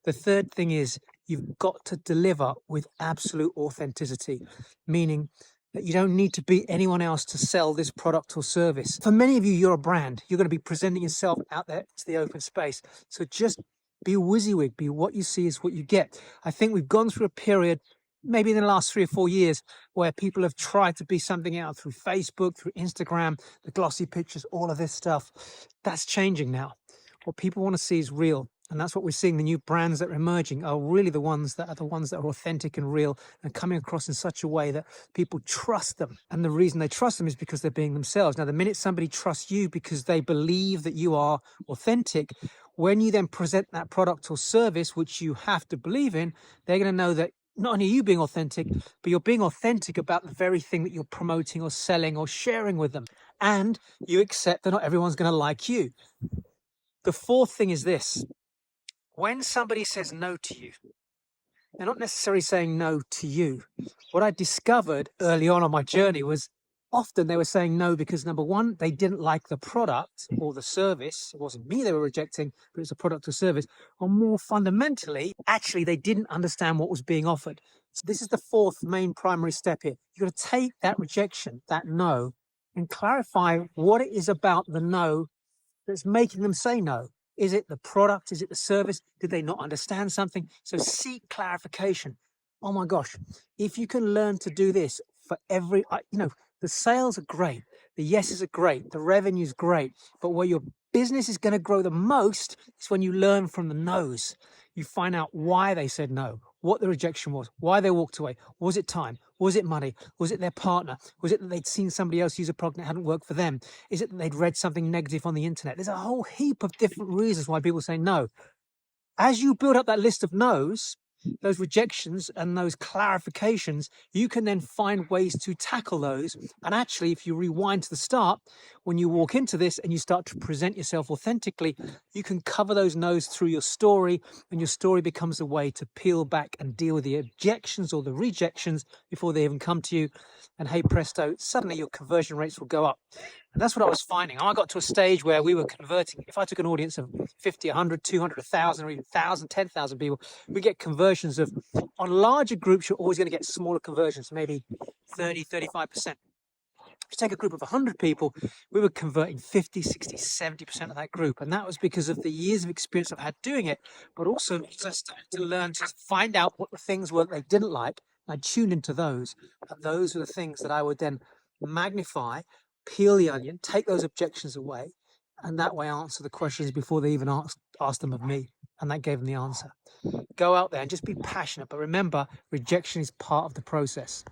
The third thing is you've got to deliver with absolute authenticity, meaning that you don't need to be anyone else to sell this product or service. For many of you, you're a brand. You're going to be presenting yourself out there to the open space. So just be a WYSIWYG, be what you see is what you get. I think we've gone through a period, maybe in the last 3 or 4 years, where people have tried to be something else through Facebook, through Instagram, the glossy pictures, all of this stuff. That's changing now. What people want to see is real. And that's what we're seeing. The new brands that are emerging are really the ones that are authentic and real and coming across in such a way that people trust them. And the reason they trust them is because they're being themselves. Now, the minute somebody trusts you because they believe that you are authentic, when you then present that product or service, which you have to believe in, they're going to know that not only are you being authentic, but you're being authentic about the very thing that you're promoting or selling or sharing with them. And you accept that not everyone's going to like you. The fourth thing is this. When somebody says no to you, they're not necessarily saying no to you. What I discovered early on my journey was often they were saying no because, number one, they didn't like the product or the service. It wasn't me they were rejecting, but it's a product or service. Or more fundamentally, actually, they didn't understand what was being offered. So this is the fourth main primary step here. You've got to take that rejection, that no, and clarify what it is about the no that's making them say no. Is it the product? Is it the service? Did they not understand something? So seek clarification. Oh my gosh, if you can learn to do this for every, the sales are great. The yeses are great. The revenue is great. But where your business is going to grow the most is when you learn from the no's. You find out why they said no, what the rejection was, why they walked away. Was it time? Was it money? Was it their partner? Was it that they'd seen somebody else use a product that hadn't worked for them? Is it that they'd read something negative on the internet? There's a whole heap of different reasons why people say no. As you build up that list of no's, those rejections and those clarifications, you can then find ways to tackle those. And actually, if you rewind to the start, when you walk into this and you start to present yourself authentically, you can cover those no's through your story, and your story becomes a way to peel back and deal with the objections or the rejections before they even come to you. And hey presto, suddenly your conversion rates will go up. And that's what I was finding. I got to a stage where we were converting. If I took an audience of 50, 100, 200, 1,000, or even 1,000, 10,000 people, we get conversions of, on larger groups, you're always going to get smaller conversions, maybe 30, 35%. If you take a group of 100 people, we were converting 50, 60, 70% of that group. And that was because of the years of experience I've had doing it, but also because I started to learn to find out what the things were they didn't like. I tuned into those. And those were the things that I would then magnify, peel the onion, take those objections away, and that way answer the questions before they even ask them of me. And that gave them the answer. Go out there and just be passionate. But remember, rejection is part of the process.